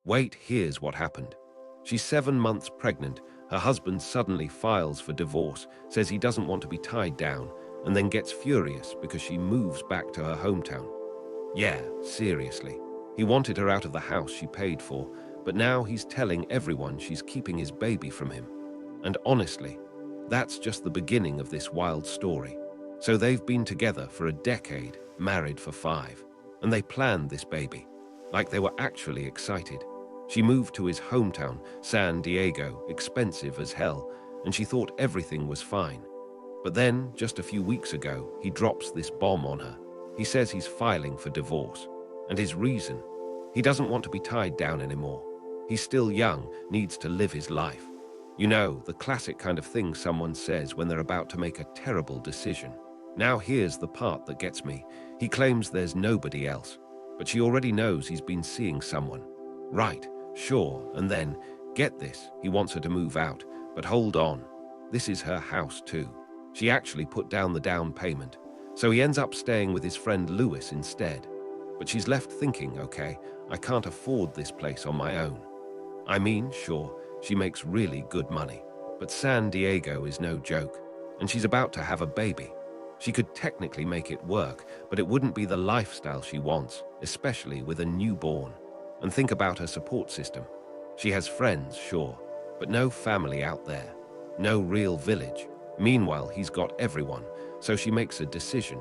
Wait, here's what happened. She's 7 months pregnant. Her husband suddenly files for divorce, says he doesn't want to be tied down, and then gets furious because she moves back to her hometown. Yeah, seriously. He wanted her out of the house she paid for, but now he's telling everyone she's keeping his baby from him. And honestly, that's just the beginning of this wild story. So they've been together for a decade, married for 5, and they planned this baby. Like they were actually excited. She moved to his hometown, San Diego, expensive as hell, and she thought everything was fine. But then, just a few weeks ago, he drops this bomb on her. He says he's filing for divorce. And his reason? He doesn't want to be tied down anymore. He's still young, needs to live his life. You know, the classic kind of thing someone says when they're about to make a terrible decision. Now here's the part that gets me. He claims there's nobody else, but she already knows he's been seeing someone. Right, sure, and then, get this, he wants her to move out, but hold on. This is her house too. She actually put down the down payment, so he ends up staying with his friend Lewis instead. But she's left thinking, okay, I can't afford this place on my own. I mean, sure, she makes really good money, but San Diego is no joke, and she's about to have a baby. She could technically make it work, but it wouldn't be the lifestyle she wants, especially with a newborn. And think about her support system. She has friends, sure, but no family out there. No real village. Meanwhile, he's got everyone, so she makes a decision.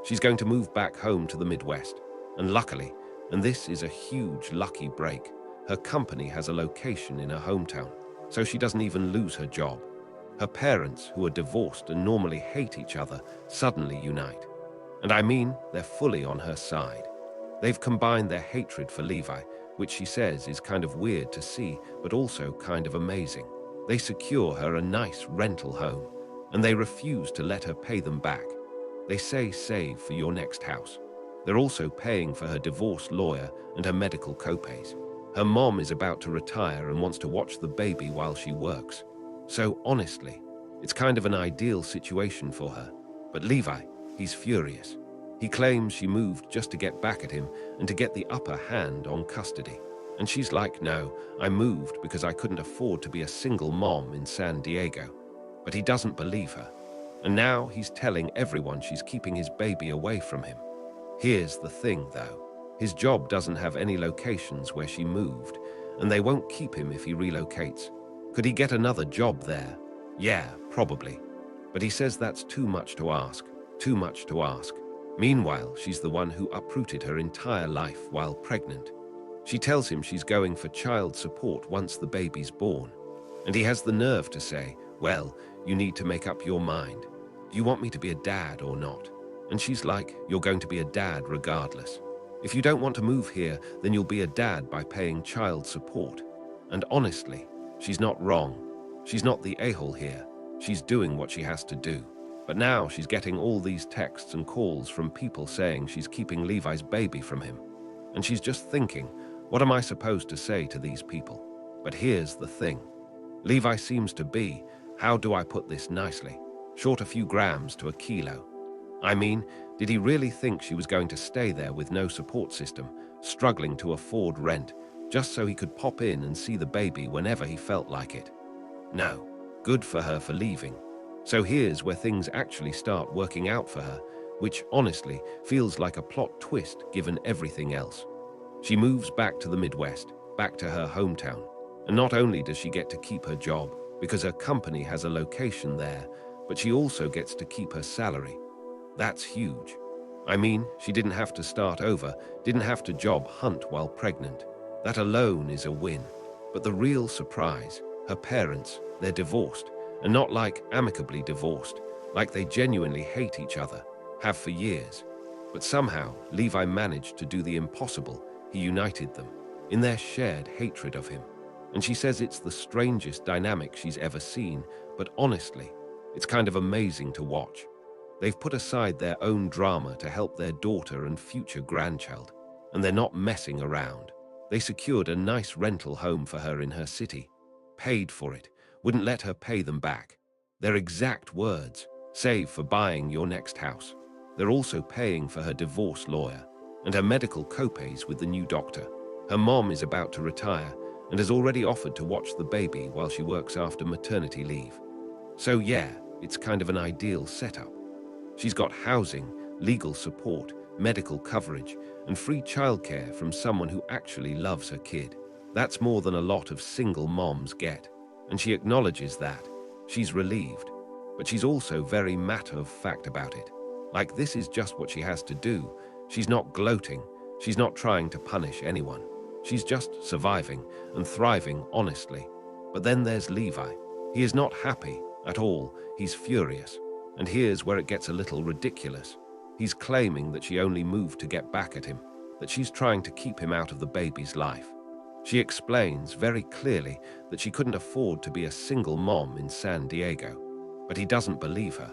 She's going to move back home to the Midwest. And luckily, and this is a huge lucky break, her company has a location in her hometown, so she doesn't even lose her job. Her parents, who are divorced and normally hate each other, suddenly unite. And I mean, they're fully on her side. They've combined their hatred for Levi, which she says is kind of weird to see, but also kind of amazing. They secure her a nice rental home, and they refuse to let her pay them back. They say save for your next house. They're also paying for her divorce lawyer and her medical copays. Her mom is about to retire and wants to watch the baby while she works. So honestly, it's kind of an ideal situation for her. But Levi, he's furious. He claims she moved just to get back at him and to get the upper hand on custody. And she's like, no, I moved because I couldn't afford to be a single mom in San Diego. But he doesn't believe her. And now he's telling everyone she's keeping his baby away from him. Here's the thing, though. His job doesn't have any locations where she moved, and they won't keep him if he relocates. Could he get another job there? Yeah, probably. But he says that's too much to ask. Too much to ask. Meanwhile, she's the one who uprooted her entire life while pregnant. She tells him she's going for child support once the baby's born. And he has the nerve to say, well, you need to make up your mind. Do you want me to be a dad or not? And she's like, you're going to be a dad regardless. If you don't want to move here, then you'll be a dad by paying child support. And honestly, she's not wrong. She's not the a-hole here. She's doing what she has to do. But now she's getting all these texts and calls from people saying she's keeping Levi's baby from him. And she's just thinking, what am I supposed to say to these people? But here's the thing. Levi seems to be, how do I put this nicely, short a few grams to a kilo. I mean, did he really think she was going to stay there with no support system, struggling to afford rent, just so he could pop in and see the baby whenever he felt like it? No, good for her for leaving. So here's where things actually start working out for her, which honestly feels like a plot twist given everything else. She moves back to the Midwest, back to her hometown. And not only does she get to keep her job, because her company has a location there, but she also gets to keep her salary. That's huge. I mean, she didn't have to start over, didn't have to job hunt while pregnant. That alone is a win. But the real surprise, her parents, they're divorced, and not like amicably divorced, like they genuinely hate each other, have for years. But somehow, Levi managed to do the impossible. He united them in their shared hatred of him. And she says it's the strangest dynamic she's ever seen, but honestly, it's kind of amazing to watch. They've put aside their own drama to help their daughter and future grandchild, and they're not messing around. They secured a nice rental home for her in her city, paid for it, wouldn't let her pay them back. Their exact words, save for buying your next house. They're also paying for her divorce lawyer and her medical copays with the new doctor. Her mom is about to retire and has already offered to watch the baby while she works after maternity leave. So yeah, it's kind of an ideal setup. She's got housing, legal support, medical coverage, and free childcare from someone who actually loves her kid. That's more than a lot of single moms get, and she acknowledges that. She's relieved, but she's also very matter-of-fact about it. Like this is just what she has to do. She's not gloating. She's not trying to punish anyone. She's just surviving and thriving honestly. But then there's Levi. He is not happy at all. He's furious. And here's where it gets a little ridiculous. He's claiming that she only moved to get back at him, that she's trying to keep him out of the baby's life. She explains very clearly that she couldn't afford to be a single mom in San Diego. But he doesn't believe her.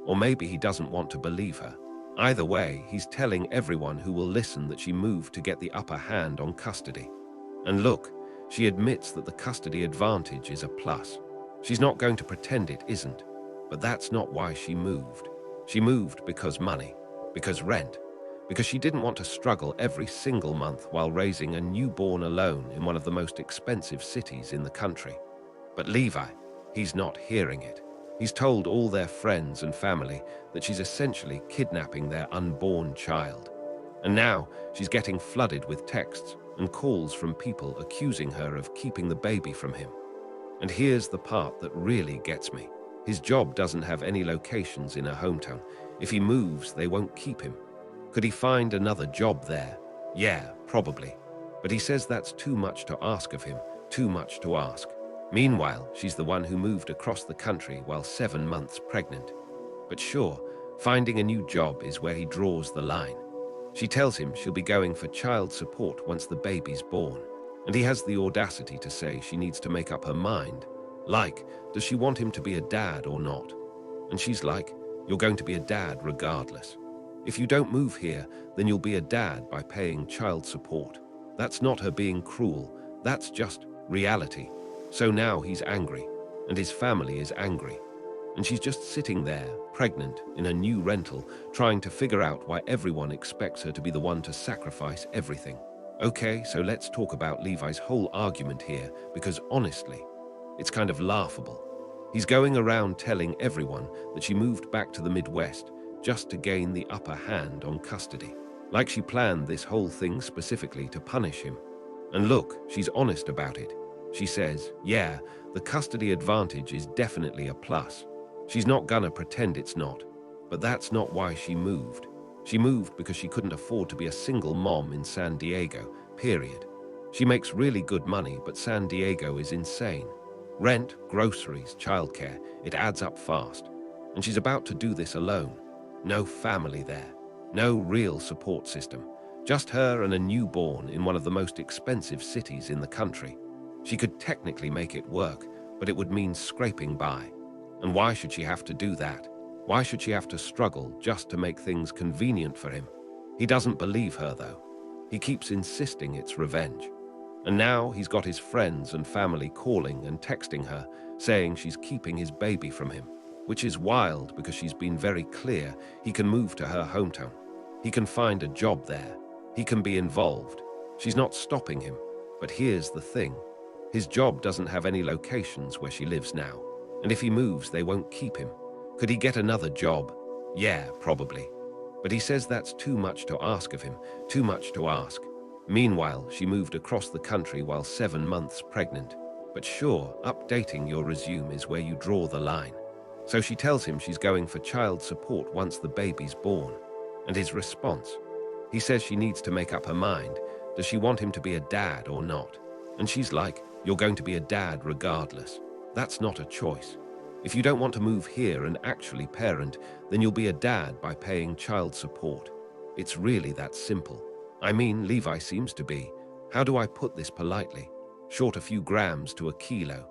Or maybe he doesn't want to believe her. Either way, he's telling everyone who will listen that she moved to get the upper hand on custody. And look, she admits that the custody advantage is a plus. She's not going to pretend it isn't. But that's not why she moved. She moved because money, because rent, because she didn't want to struggle every single month while raising a newborn alone in one of the most expensive cities in the country. But Levi, he's not hearing it. He's told all their friends and family that she's essentially kidnapping their unborn child. And now she's getting flooded with texts and calls from people accusing her of keeping the baby from him. And here's the part that really gets me. His job doesn't have any locations in her hometown. If he moves, they won't keep him. Could he find another job there? Yeah, probably. But he says that's too much to ask of him, too much to ask. Meanwhile, she's the one who moved across the country while 7 months pregnant. But sure, finding a new job is where he draws the line. She tells him she'll be going for child support once the baby's born. And he has the audacity to say she needs to make up her mind. Like, does she want him to be a dad or not? And she's like, you're going to be a dad regardless. If you don't move here, then you'll be a dad by paying child support. That's not her being cruel. That's just reality. So now he's angry, and his family is angry. And she's just sitting there, pregnant, in a new rental, trying to figure out why everyone expects her to be the one to sacrifice everything. Okay, so let's talk about Levi's whole argument here, because honestly, it's kind of laughable. He's going around telling everyone that she moved back to the Midwest just to gain the upper hand on custody. Like she planned this whole thing specifically to punish him. And look, she's honest about it. She says, yeah, the custody advantage is definitely a plus. She's not gonna pretend it's not. But that's not why she moved. She moved because she couldn't afford to be a single mom in San Diego, period. She makes really good money, but San Diego is insane. Rent, groceries, childcare, it adds up fast. And she's about to do this alone. No family there. No real support system. Just her and a newborn in one of the most expensive cities in the country. She could technically make it work, but it would mean scraping by. And why should she have to do that? Why should she have to struggle just to make things convenient for him? He doesn't believe her, though. He keeps insisting it's revenge. And now he's got his friends and family calling and texting her, saying she's keeping his baby from him, which is wild because she's been very clear he can move to her hometown. He can find a job there. He can be involved. She's not stopping him. But here's the thing. His job doesn't have any locations where she lives now. And if he moves, they won't keep him. Could he get another job? Yeah, probably. But he says that's too much to ask of him, too much to ask. Meanwhile, she moved across the country while 7 months pregnant. But sure, updating your resume is where you draw the line. So she tells him she's going for child support once the baby's born. And his response? He says she needs to make up her mind. Does she want him to be a dad or not? And she's like, you're going to be a dad regardless. That's not a choice. If you don't want to move here and actually parent, then you'll be a dad by paying child support. It's really that simple. I mean, Levi seems to be, how do I put this politely, short a few grams to a kilo.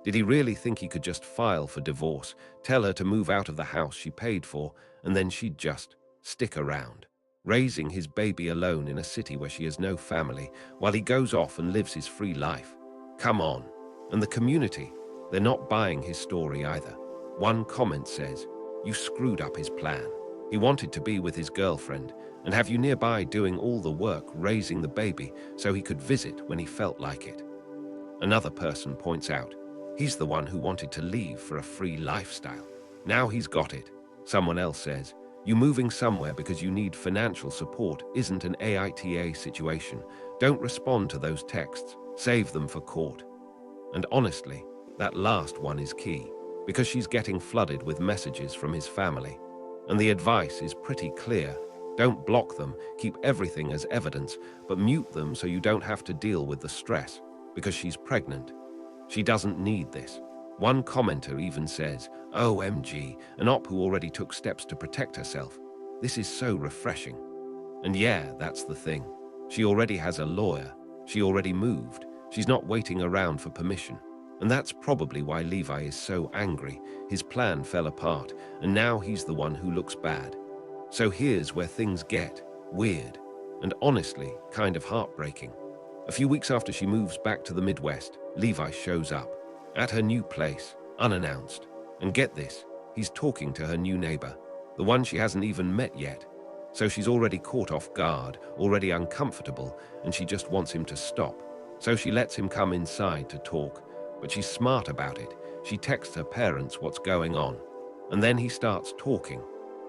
Did he really think he could just file for divorce, tell her to move out of the house she paid for, and then she'd just stick around, raising his baby alone in a city where she has no family, while he goes off and lives his free life? Come on. And the community, they're not buying his story either. One comment says, you screwed up his plan. He wanted to be with his girlfriend and have you nearby doing all the work raising the baby so he could visit when he felt like it. Another person points out, he's the one who wanted to leave for a free lifestyle. Now he's got it. Someone else says, you moving somewhere because you need financial support isn't an AITA situation. Don't respond to those texts. Save them for court. And honestly, that last one is key, because she's getting flooded with messages from his family. And the advice is pretty clear. Don't block them, keep everything as evidence, but mute them so you don't have to deal with the stress, because she's pregnant. She doesn't need this. One commenter even says, OMG, an op who already took steps to protect herself. This is so refreshing. And yeah, that's the thing. She already has a lawyer. She already moved. She's not waiting around for permission. And that's probably why Levi is so angry. His plan fell apart, and now he's the one who looks bad. So here's where things get weird, and honestly, kind of heartbreaking. A few weeks after she moves back to the Midwest, Levi shows up at her new place, unannounced. And get this, he's talking to her new neighbor, the one she hasn't even met yet. So she's already caught off guard, already uncomfortable, and she just wants him to stop. So she lets him come inside to talk, but she's smart about it. She texts her parents what's going on. And then he starts talking.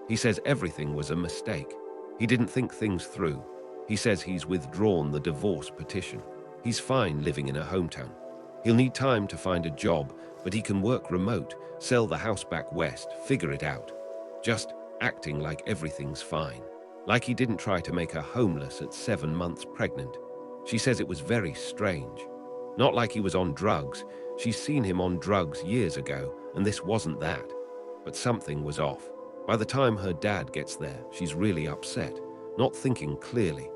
He says everything was a mistake. He didn't think things through. He says he's withdrawn the divorce petition. He's fine living in her hometown. He'll need time to find a job, but he can work remote, sell the house back west, figure it out. Just acting like everything's fine. Like he didn't try to make her homeless at 7 months pregnant. She says it was very strange. Not like he was on drugs. She's seen him on drugs years ago, and this wasn't that. But something was off. By the time her dad gets there, she's really upset, not thinking clearly.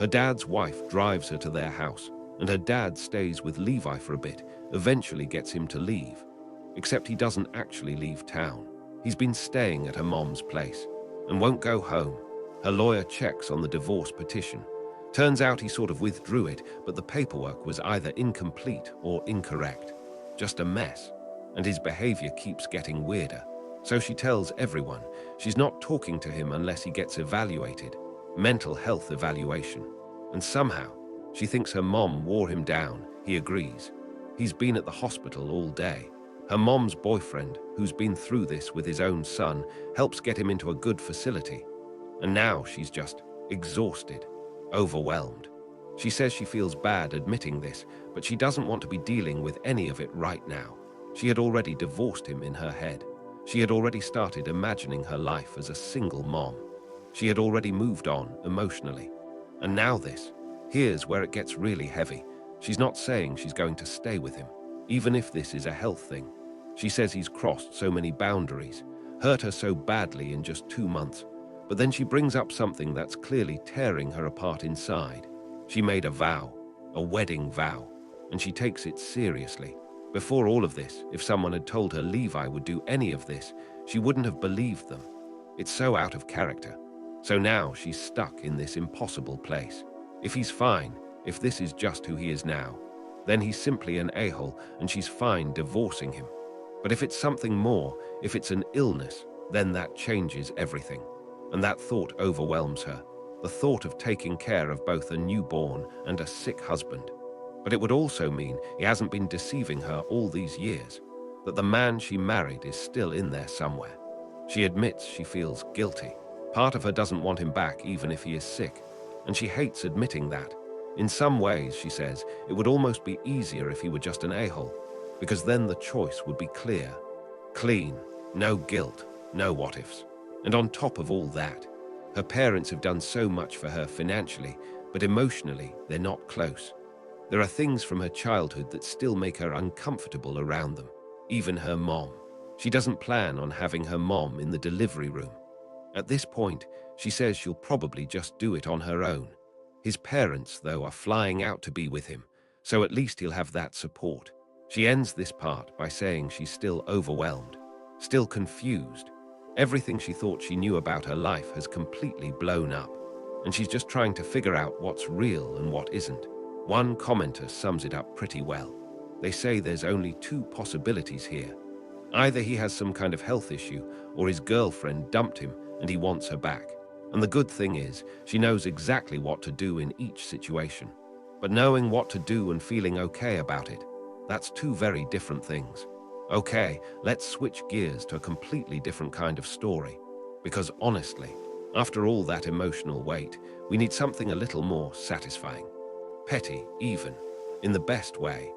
Her dad's wife drives her to their house, and her dad stays with Levi for a bit, eventually gets him to leave. Except he doesn't actually leave town. He's been staying at her mom's place and won't go home. Her lawyer checks on the divorce petition. Turns out he sort of withdrew it, but the paperwork was either incomplete or incorrect. Just a mess. And his behavior keeps getting weirder. So she tells everyone she's not talking to him unless he gets evaluated, mental health evaluation. And somehow, she thinks her mom wore him down. He agrees. He's been at the hospital all day. Her mom's boyfriend, who's been through this with his own son, helps get him into a good facility. And now she's just exhausted, overwhelmed. She says she feels bad admitting this, but she doesn't want to be dealing with any of it right now. She had already divorced him in her head. She had already started imagining her life as a single mom. She had already moved on emotionally. And now this. Here's where it gets really heavy. She's not saying she's going to stay with him, even if this is a health thing. She says he's crossed so many boundaries, hurt her so badly in just 2 months. But then she brings up something that's clearly tearing her apart inside. She made a vow, a wedding vow, and she takes it seriously. Before all of this, if someone had told her Levi would do any of this, she wouldn't have believed them. It's so out of character. So now she's stuck in this impossible place. If he's fine, if this is just who he is now, then he's simply an a-hole and she's fine divorcing him. But if it's something more, if it's an illness, then that changes everything. And that thought overwhelms her. The thought of taking care of both a newborn and a sick husband. But it would also mean he hasn't been deceiving her all these years, that the man she married is still in there somewhere. She admits she feels guilty. Part of her doesn't want him back even if he is sick, and she hates admitting that. In some ways, she says, it would almost be easier if he were just an a-hole, because then the choice would be clear. Clean, no guilt, no what-ifs. And on top of all that, her parents have done so much for her financially, but emotionally, they're not close. There are things from her childhood that still make her uncomfortable around them, even her mom. She doesn't plan on having her mom in the delivery room. At this point, she says she'll probably just do it on her own. His parents, though, are flying out to be with him, so at least he'll have that support. She ends this part by saying she's still overwhelmed, still confused. Everything she thought she knew about her life has completely blown up, and she's just trying to figure out what's real and what isn't. One commenter sums it up pretty well. They say there's only 2 possibilities here. Either he has some kind of health issue, or his girlfriend dumped him, and he wants her back. And the good thing is, she knows exactly what to do in each situation. But knowing what to do and feeling okay about it, that's two very different things. Okay, let's switch gears to a completely different kind of story. Because honestly, after all that emotional weight, we need something a little more satisfying. Petty, even, in the best way.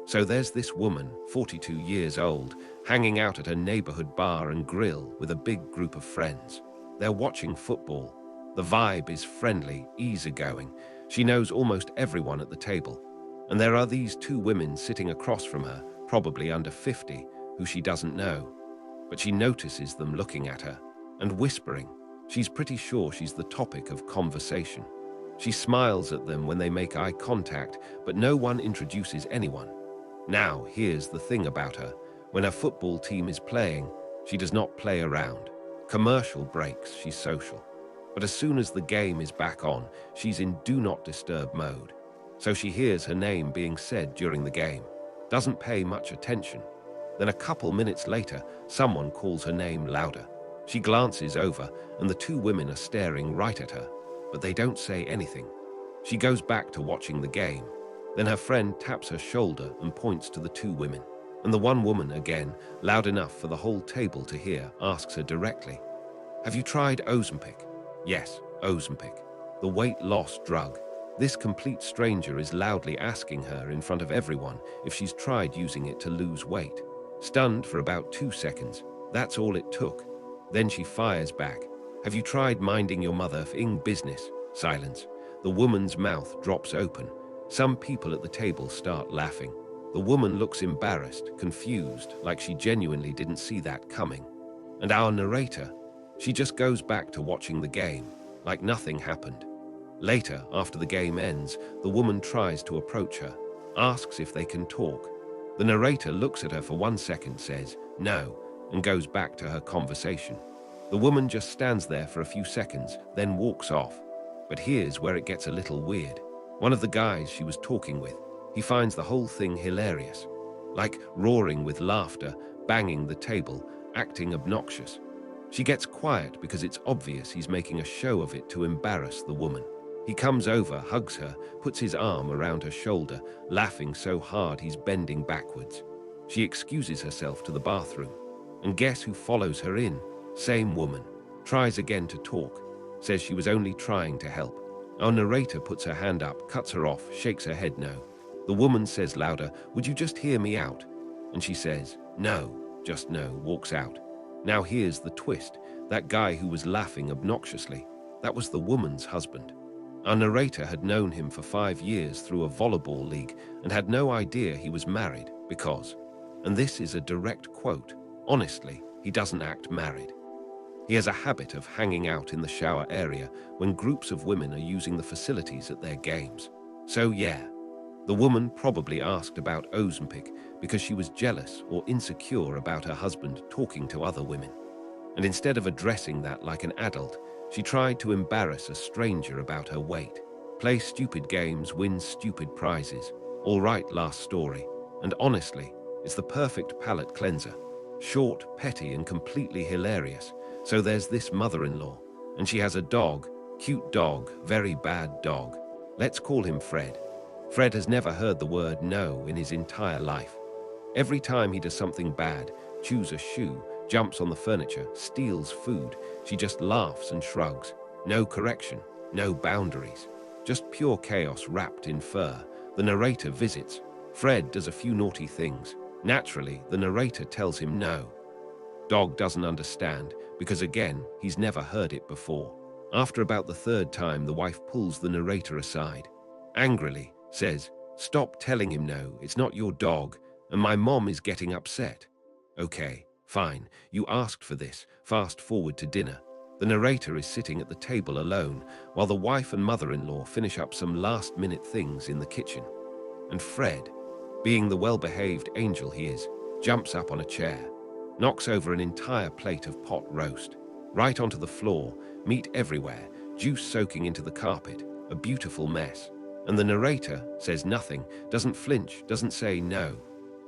So there's this woman, 42 years old, hanging out at a neighborhood bar and grill with a big group of friends. They're watching football. The vibe is friendly, easygoing. She knows almost everyone at the table. And there are these two women sitting across from her, probably under 50, who she doesn't know. But she notices them looking at her and whispering. She's pretty sure she's the topic of conversation. She smiles at them when they make eye contact, but no one introduces anyone. Now, here's the thing about her. When her football team is playing, she does not play around. Commercial breaks, she's social. But as soon as the game is back on, she's in do not disturb mode. So she hears her name being said during the game, doesn't pay much attention. Then a couple minutes later, someone calls her name louder. She glances over, and the two women are staring right at her, but they don't say anything. She goes back to watching the game. Then her friend taps her shoulder and points to the two women. And the one woman, again, loud enough for the whole table to hear, asks her directly, "Have you tried Ozempic?" Yes, Ozempic, the weight loss drug. This complete stranger is loudly asking her in front of everyone if she's tried using it to lose weight. Stunned for about 2 seconds, that's all it took. Then she fires back, "Have you tried minding your mother-f***ing business?" Silence. The woman's mouth drops open. Some people at the table start laughing. The woman looks embarrassed, confused, like she genuinely didn't see that coming. And our narrator, she just goes back to watching the game, like nothing happened. Later, after the game ends, the woman tries to approach her, asks if they can talk. The narrator looks at her for 1 second, says, "No," and goes back to her conversation. The woman just stands there for a few seconds, then walks off. But here's where it gets a little weird. One of the guys she was talking with, he finds the whole thing hilarious. Like roaring with laughter, banging the table, acting obnoxious. She gets quiet because it's obvious he's making a show of it to embarrass the woman. He comes over, hugs her, puts his arm around her shoulder, laughing so hard he's bending backwards. She excuses herself to the bathroom. And guess who follows her in? Same woman. Tries again to talk. Says she was only trying to help. Our narrator puts her hand up, cuts her off, shakes her head no. The woman says louder, "Would you just hear me out?" And she says, "No, just no," walks out. Now here's the twist. That guy who was laughing obnoxiously, that was the woman's husband. Our narrator had known him for 5 years through a volleyball league and had no idea he was married because, and this is a direct quote, honestly, he doesn't act married. He has a habit of hanging out in the shower area when groups of women are using the facilities at their games. So yeah, the woman probably asked about Ozempic because she was jealous or insecure about her husband talking to other women. And instead of addressing that like an adult, she tried to embarrass a stranger about her weight. Play stupid games, win stupid prizes. All right, last story. And honestly, it's the perfect palate cleanser. Short, petty, and completely hilarious. So there's this mother-in-law, and she has a dog, cute dog, very bad dog. Let's call him Fred. Fred has never heard the word no in his entire life. Every time he does something bad, chews a shoe, jumps on the furniture, steals food, she just laughs and shrugs. No correction, no boundaries. Just pure chaos wrapped in fur. The narrator visits. Fred does a few naughty things. Naturally, the narrator tells him no. Dog doesn't understand, because again, he's never heard it before. After about the 3rd time, the wife pulls the narrator aside. Angrily, says, "Stop telling him no, it's not your dog, and my mom is getting upset." Okay, fine, you asked for this. Fast forward to dinner. The narrator is sitting at the table alone, while the wife and mother-in-law finish up some last-minute things in the kitchen. And Fred, being the well-behaved angel he is, jumps up on a chair, knocks over an entire plate of pot roast, right onto the floor, meat everywhere, juice soaking into the carpet, a beautiful mess. And the narrator says nothing, doesn't flinch, doesn't say no,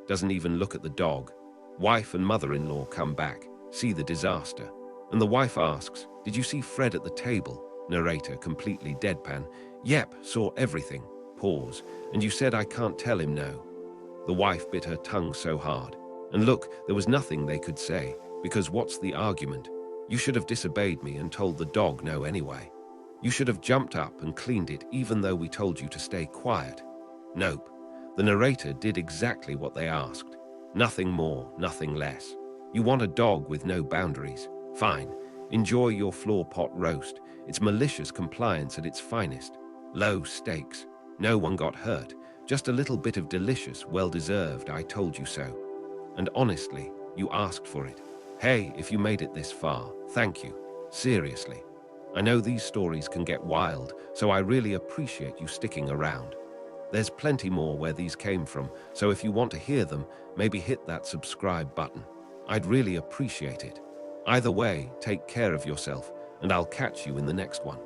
doesn't even look at the dog. Wife and mother-in-law come back, see the disaster, and the wife asks, Did you see Fred at the table? Narrator, completely deadpan. Yep, saw everything. Pause. And you said I can't tell him no. The wife bit her tongue so hard. And look, there was nothing they could say, because what's the argument? You should have disobeyed me and told the dog no anyway. You should have jumped up and cleaned it even though we told you to stay quiet. Nope. The narrator did exactly what they asked. Nothing more, nothing less. You want a dog with no boundaries? Fine. Enjoy your floor pot roast. It's malicious compliance at its finest. Low stakes. No one got hurt. Just a little bit of delicious, well-deserved I told you so. And honestly, you asked for it. Hey, if you made it this far, thank you. Seriously. I know these stories can get wild, so I really appreciate you sticking around. There's plenty more where these came from, so if you want to hear them, maybe hit that subscribe button. I'd really appreciate it. Either way, take care of yourself, and I'll catch you in the next one.